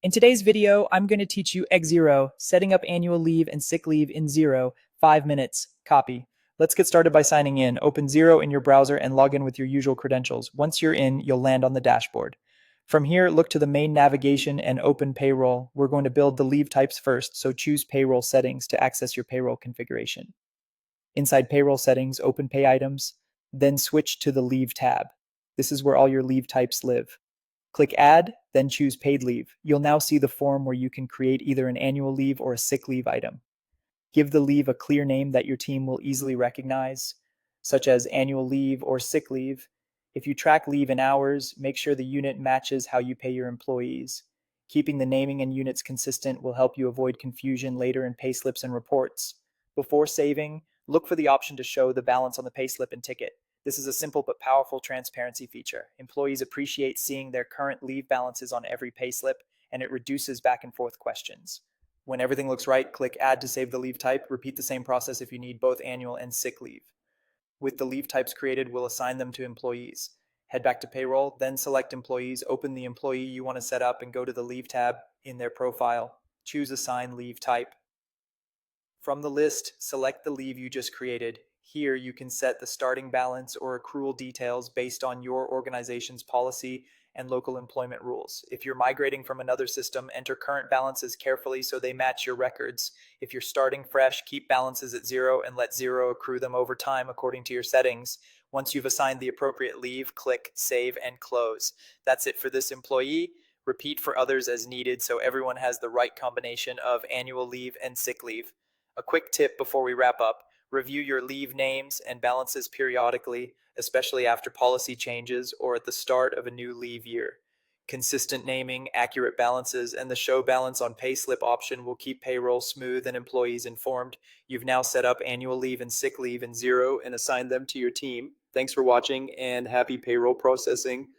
In today's video, I'm going to teach you Xero, setting up annual leave and sick leave in Xero, 5 minutes, copy. Let's get started by signing in. Open Xero in your browser and log in with your usual credentials. Once you're in, you'll land on the dashboard. From here, look to the main navigation and open payroll. We're going to build the leave types first, so choose payroll settings to access your payroll configuration. Inside payroll settings, open pay items, then switch to the leave tab. This is where all your leave types live. Click Add, then choose Paid Leave. You'll now see the form where you can create either an annual leave or a sick leave item. Give the leave a clear name that your team will easily recognize, such as annual leave or sick leave. If you track leave in hours, make sure the unit matches how you pay your employees. Keeping the naming and units consistent will help you avoid confusion later in payslips and reports. Before saving, look for the option to show the balance on the payslip and ticket. This is a simple but powerful transparency feature. Employees appreciate seeing their current leave balances on every payslip, and it reduces back and forth questions. When everything looks right, click Add to save the leave type. Repeat the same process if you need both annual and sick leave. With the leave types created, we'll assign them to employees. Head back to payroll, then select employees, open the employee you want to set up, and go to the leave tab in their profile. Choose Assign Leave Type. From the list, select the leave you just created. Here you can set the starting balance or accrual details based on your organization's policy and local employment rules. If you're migrating from another system, enter current balances carefully so they match your records. If you're starting fresh, keep balances at zero and let Xero accrue them over time according to your settings. Once you've assigned the appropriate leave, click Save and Close. That's it for this employee. Repeat for others as needed so everyone has the right combination of annual leave and sick leave. A quick tip before we wrap up: review your leave names and balances periodically, especially after policy changes or at the start of a new leave year. Consistent naming, accurate balances, and the show balance on payslip option will keep payroll smooth and employees informed. You've now set up annual leave and sick leave in Xero and assigned them to your team. Thanks for watching and happy payroll processing.